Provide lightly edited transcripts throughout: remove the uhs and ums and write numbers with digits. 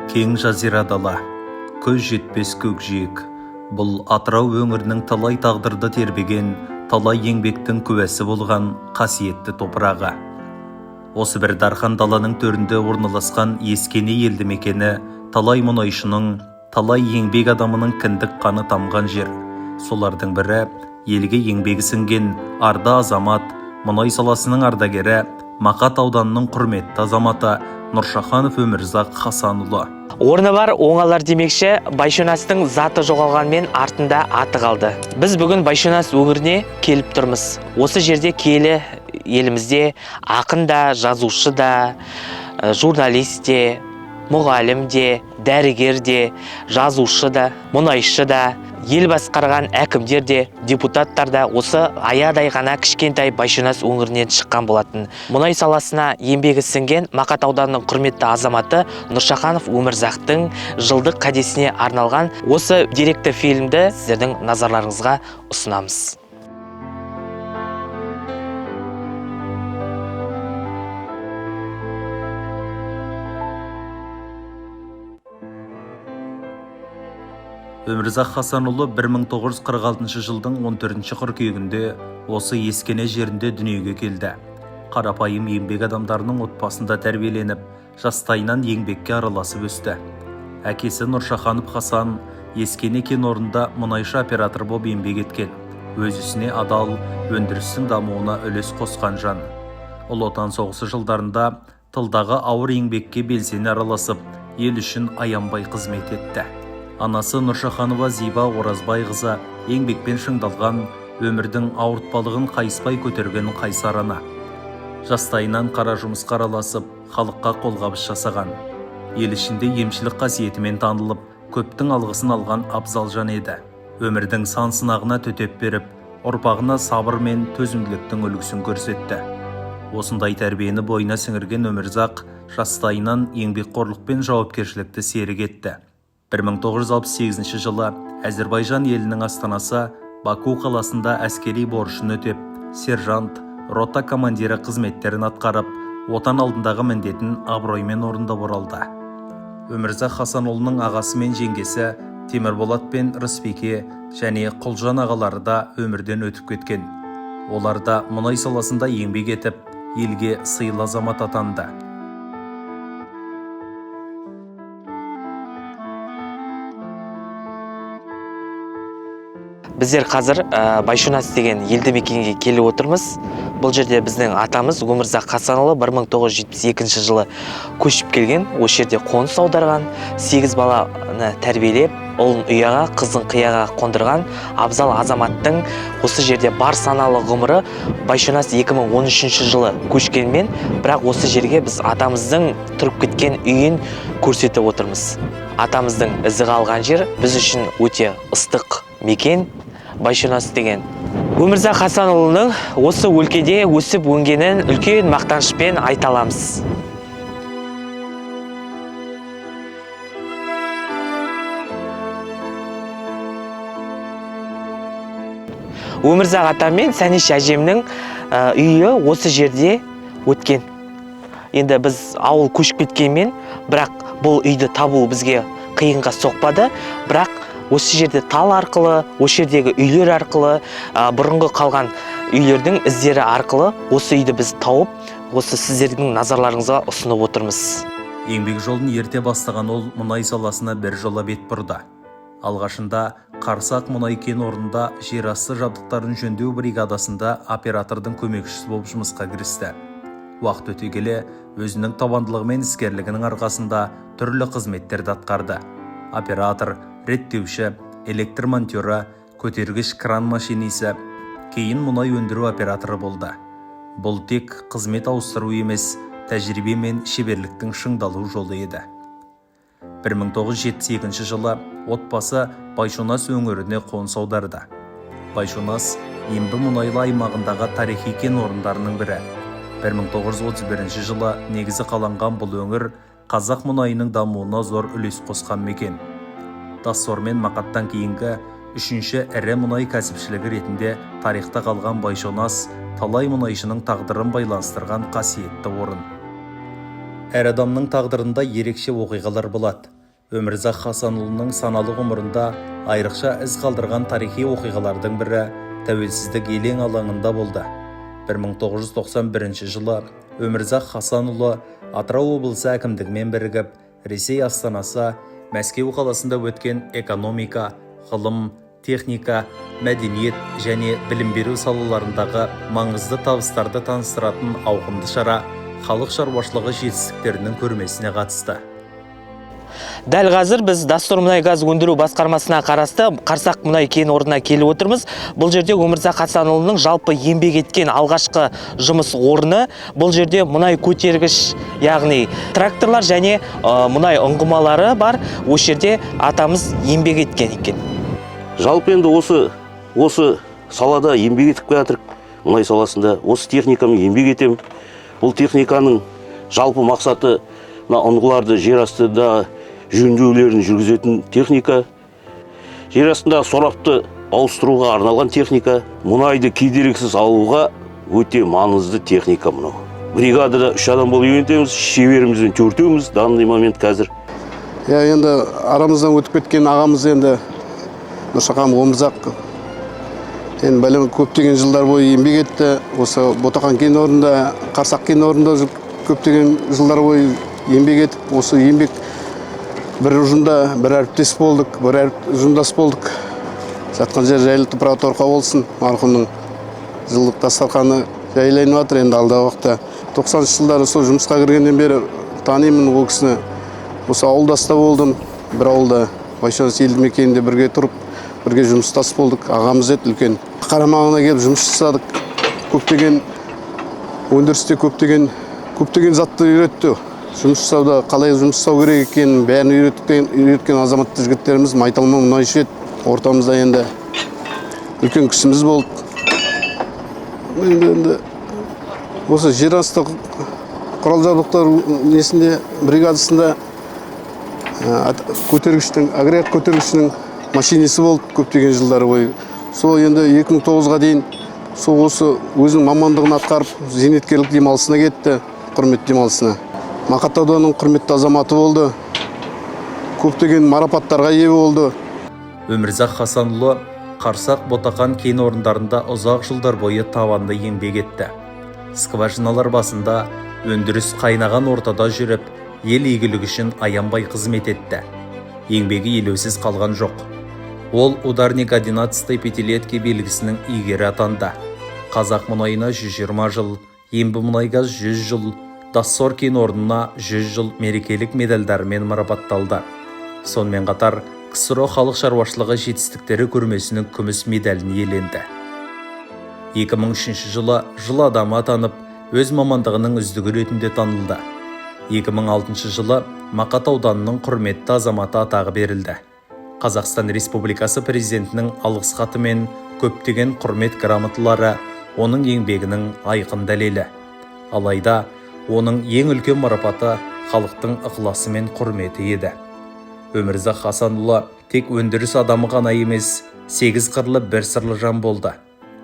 Кең жазира дала, көз жетпес көкжиек. Бұл Атырау өңірінің талай тағдырды тербеген, талай еңбектің куәсі болған қасиетті топырағы. Осы бір дархан даланың төрінде орналасқан Ескене елді мекені талай мұнайшының, талай еңбек адамының кіндік қаны тамған жер. Солардың бірі елге еңбегі сіңген арда азамат, мұнай саласының ардагері, Мақат ауданының құрметті азаматы Нұршаханов Өмірзақ Хасанұлы. Орны бар оңалар демекші, Байшонастың заты жоғалғанмен артында аты қалды. Біз бүгін Байшонас өңіріне келіп тұрмыз. Осы жерде киелі елімізде ақын да, жазушы да, журналист де, мұғалім де, дәрігер де, жазушы да, мұнайшы да, ел басқарған әкімдер де, депутаттар да осы аядай ғана кішкентай Байшонас өңірінен шыққан болатын. Мұнай саласына еңбегі сіңген Мақат ауданының құрметті азаматы Нұршаханов Өмірзақтың жылдық кәдесіне арналған осы деректі фильмді сіздердің назарларыңызға ұсынамыз. Өмірзақ Хасанұлы 1946 жылдың 14 қыркүйегінде осы Ескене жерінде дүниеге келді. Қарапайым еңбек адамдарының отбасында тәрбиеленіп, жастайынан еңбекке араласып өсті. Әкесі Нұршаханов Хасан Ескене кен орнында мұнайшы оператор болып еңбек еткен. Өз ісіне адал, өндірістің дамуына үлес қосқан жан. Ұлы Отан соғысы жылдарында тылдағы ауыр еңбекке белсене араласып, ел үшін аянбай қызмет етті. Анасы Нұршаханова Зиба Оразбайқызы еңбекпен шыңдалған, өмірдің ауыртпалығын қайыспай көтерген қайсар ана. Жастайынан қара жұмысқа араласып, халыққа қолғабыс жасаған. Ел ішінде емшілік қасиетімен танылып, көптің алғысын алған абзал жан еді. Өмірдің сан сынағына төтеп беріп, ұрпағына сабыр мен төзімділіктің үлгісін көрсетті. Осындай тәрбиені бойына сіңірген Өмірзақ жастайынан еңбекқорлық пен жауапкершілікті серік етті. 1968 жылы Әзербайжан елінің астанасы Баку қаласында әскери борышын өтеп, сержант, рота командирі қызметтерін атқарып, отан алдындағы міндетін абыроймен орындап оралды. Өмірзақ Хасанұлының ағасы мен жеңгесі Темірболат пен Рысбеке және Құлжан ағалары да өмірден өтіп кеткен. Олар да мұнай саласында еңбек етіп, елге сыйлы азамат атанды. Біздер қазір Байшонас деген елді мекенге келіп отырмыз. Бұл жерде біздің атамыз Өмірзақ Хасанұлы 1972 жылы көшіп келген. Осы жерде қоныс аударған, 8 баланы тәрбиелеп, ұлын ұяға, қызын қияға қондырған абзал азаматтың осы жерде бар саналы ғұмыры Байшонас 2013 жылы көшкенмен, бірақ осы жерге біз атамыздың тұрып кеткен үйін көрсетіп отырмыз. Атамыздың ізі қалған жер біз үшін өте ыстық мекен Байшонас деген. Өмірзақ Хасанұлының осы өлкеде өсіп өнгенін үлкен мақтанышпен айта аламыз. Өмірзақ атам мен Сәнеш әжемнің үйі осы жерде өткен. Енді біз ауыл көшіп кеткенмен, бірақ бұл үйді табу бізге қиынға соқпады, бірақ осы жерде тал арқылы, осы жердегі үйлер арқылы, бұрынғы қалған үйлердің іздері арқылы осы үйді біз тауып, осы сіздердің назарларыңызға ұсынып отырмыз. Еңбек жолын ерте бастаған ол мұнай саласына бір жола бет бұрды. Алғашында Қарсақ мұнай кен орнында жерасты жабдықтарын жөндеу бригадасында оператордың көмекшісі болып жұмысқа кірісті. Уақыт өте келе өзінің табандылығы мен іскерлігінің арқасында түрлі қызметтерді атқарды. Оператор, реттеуші, электр монтері, көтергіш кран машинисі, кейін мұнай өндіру операторы болды. Бұл тек қызмет ауыстыру емес, тәжірибе мен шеберліктің шыңдалу жолы еді. 1972 жылы отбасы Байшонас өңіріне қоныс аударды. Байшонас Ембі мұнайлы аймағындағы тарихи кен орындарының бірі. 1931 жылы негізі қаланған бұл өңір қазақ мұнайының дамуына зор үлес қосқан мекен. Тассор мен Мақаттан кейінгі үшінші ірі мұнай кәсіпшілігі ретінде тарихта қалған Байшонас талай мұнайшының тағдырын байланыстырған қасиетті орын. Әр адамның тағдырында ерекше оқиғалар болады. Өмірзақ Хасанұлының саналы ғұмырында айрықша із қалдырған тарихи оқиғалардың бірі тәуелсіздік елең алаңында болды. 1991 жылы Өмірзақ Хасанұлы Атырау облысы әкімдігімен бірігіп, Ресей астанасы Мәскеу қаласында өткен экономика, ғылым, техника, мәдениет және білім беру салаларындағы маңызды табыстарды таныстыратын ауқымды шара халық шаруашылығы жетістіктерінің көрмесіне қатысты. Дәл қазір біз Дастор мұнай газ өндіру басқармасына қарасты Қарсақ мұнай кен орнына келіп отырмыз. Бұл жерде Өмірзақ Хасанұлының жалпы еңбек еткен алғашқы жұмыс орны. Бұл жерде мұнай көтергіш, яғни тракторлар және мұнай ұңғымалары бар. Осы жерде атамыз еңбек еткен екен. Жалпы енді осы салада еңбек етіп жатырық. Мұнай саласында осы техникамен еңбек етем. Бұл техниканың жалпы мақсаты ұңғыларды жер астында жөндеулерін жүргізетін техника. Жер астында сорапты ауыстыруға арналған техника. Мұнайды кедергісіз алуға өте маңызды техника мұнау. Бригадада 3 адам болып үйренеміз, шеберімізден 4-еуміз данный момент қазір. Енді арамыздан өтіп кеткен ағамыз енді Нұршахан Өмірзақ енді бәлем көптеген жылдар бойы еңбек етті. Осы Ботақан кен орнында, Қарсақ кен орнында көптеген жылдар бойы еңбек етіп, осы еңбек бір ұжымда бір әріптес болдық, бір ұжымдас болдық. Жатқан жер жайлы топырақ торқа болсын. Марқұмның жылдық дастарханы жайланып жатыр енді алдағы уақытта. 90 жылдары сол жұмысқа кіргеннен бері танимын ол кісіні. Осы ауылдаста болдым. Бір ауылда Байшонас елді мекенінде бірге тұрып, бірге жұмыстас болдық. Ағамыз еді үлкен. Қарамағына келіп жұмыс жасадық. Көптеген өндірісте көптеген затты үйретті. Жұмыс жасауда қалай жұмыс жасау керек екенін бәрін үйреткен азаматты жігіттеріміз Майталма мұнайшы еді. Ортамызда енді үлкен кісіміз болды. Енді осы жер асты құрал жабдықтар несінде бригадасында агрегат көтергіштің машинесі болды көптеген жылдар бойы. Сол енді 2009-ға дейін осы өзінің мамандығын атқарып зейнеткерлік демалысына кетті, құрмет демалысына. Мақат ауданының құрметті азаматы болды. Көптеген марапаттарға ие болды. Өмірзақ Хасанұлы Қарсақ Ботақан кен орындарында ұзақ жылдар бойы табанды еңбек етті. Скважиналар басында өндіріс қайнаған ортада жүріп, ел игілігі үшін аянбай қызмет етті. Еңбегі елеусіз қалған жоқ. Ол ударник 11 пятилетки белгісінің иегері атанды. Қазақ мұнайына 120 жыл, Ембі мұнайгаз 100 жыл, Дастор кен орнына 100 жыл мерекелік медальдарымен марапатталды. Сонымен қатар КСРО халық шаруашылығы жетістіктері көрмесінің күміс медалін иеленді. 2003 жылы жыл адамы атанып, өз мамандығының үздігі ретінде танылды. 2006 жылы Мақат ауданының құрметті азаматы атағы берілді. Қазақстан Республикасы президентінің алғыс хаты мен көптеген құрмет грамоталары оның еңбегінің айқын дәлелі. Алайда, оның ең үлкен марапаты халықтың ықыласы мен құрметі еді. Өмірзақ Хасанұлы тек өндіріс адамы ғана емес, 8 қырлы бір сырлы жан болды.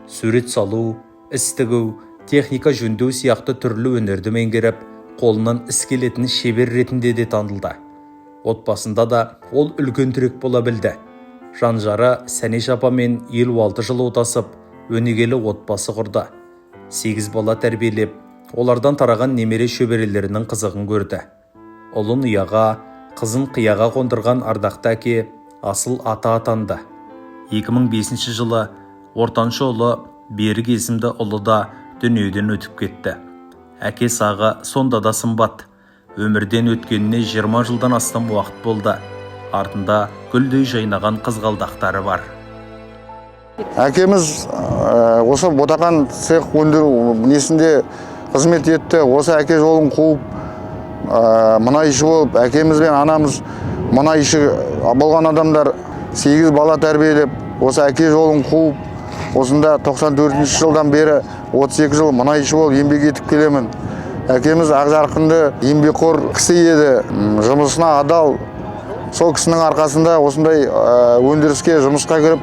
Сурет салу, іс тігу, техника жөндеу сияқты түрлі өнерді меңгеріп, қолынан іс келетін шебер ретінде де танылды. Отбасында да ол үлкен түрек бола білді. Жан-жары Сәнеш апамен 56 жыл отасып, өнегелі отбасы құрды. 8 бала тәрбиелеп, олардан тараған немере шөберелерінің қызығын көрді. Ұлын ұяға, қызын қияға қондырған ардақты әке асыл ата атанды. 2005 жылы ортаншы ұлы Берік есімді ұлы да дүниеден өтіп кетті. Әке сағы сонда да сымбат. Өмірден өткеніне 20 жылдан астам уақыт болды. Артында гүлдей жайнаған қызғалдақтары бар. Әкеміз осы Ботақан цех өндіру несінде қызмет етті. Осы әке жолын қуып, мұнайшы болып, әкеміз бен анамыз мұнайшы болған адамдар 8 бала тәрбиелеп, осы әке жолын қуып, осында 94 жылдан бері 32 жыл мұнайшы болып еңбек етіп келемін. Әкеміз ақжарқынды еңбекқор кісі еді, жұмысына адал. Сол кісінің арқасында осындай өндіріске жұмысқа кіріп,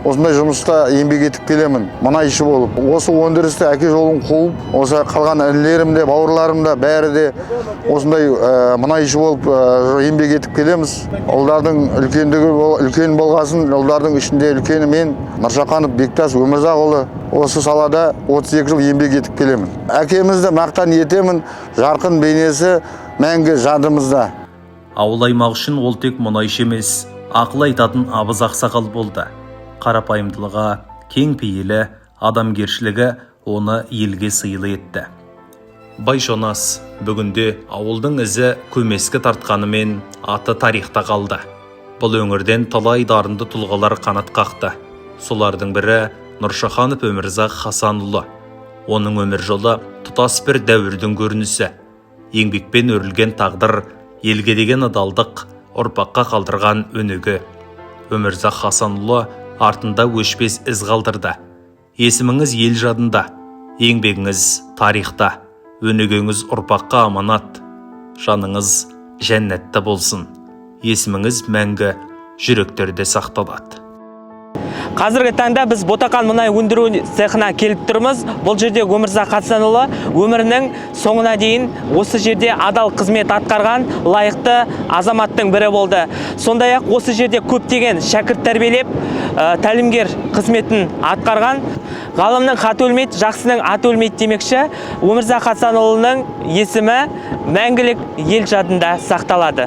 осындай жұмыста еңбек етіп келемін, мұнайшы болып. Осы өндірісте әке жолын қуып, осы қалған інілерім де, бауырларым да бәрі де осындай мұнайшы болып еңбек етіп келеміз. Ұлдардың үлкен болғасын, ұлдардың ішінде үлкені мен, Нұршақанов Бектас Өмірзақұлы, осы салада 32 жыл еңбек етіп келемін. Әкемізді мақтан етемін, жарқын бейнесі мәңгі жадымызда. Ауыл аймақ үшін ол тек мұнайшы емес, ақыл айтатын абыз ақсақал болды. Қарапайымдылығы, кең пейілі, адамгершілігі оны елге сыйлы етті. Байшонас бүгінде ауылдың ізі көмескі тартқанымен аты тарихта қалды. Бұл өңірден талай дарынды тұлғалар қанат қақты. Солардың бірі Нұршақанов Өмірзақ Хасанұлы. Оның өмір жолы тұтас бір дәуірдің көрінісі. Еңбекпен өрілген тағдыр, елге деген адалдық, ұрпаққа қалдырған өнеге. Өмірзақ Хасанұлы артында өшпес із қалдырды. Есіміңіз ел жадында, еңбегіңіз тарихта, өнегеңіз ұрпаққа аманат. Жаныңыз жәннатта болсын. Есіміңіз мәңгі жүректерде сақталады. Қазіргі таңда біз Ботақан мұнай өндіру цехына келіп тұрмыз. Бұл жерде Өмірзақ Хасанұлы өмірінің соңына дейін осы жерде адал қызмет атқарған лайықты азаматтың бірі болды. Сондай-ақ осы жерде көптеген шәкірт тәрбиелеп, тәлімгер қызметін атқарған. Ғалымның хаты өлмейді, жақсының аты өлмейді демекші, Өмірзақ Хасанұлының есімі мәңгілік ел жадында сақталады.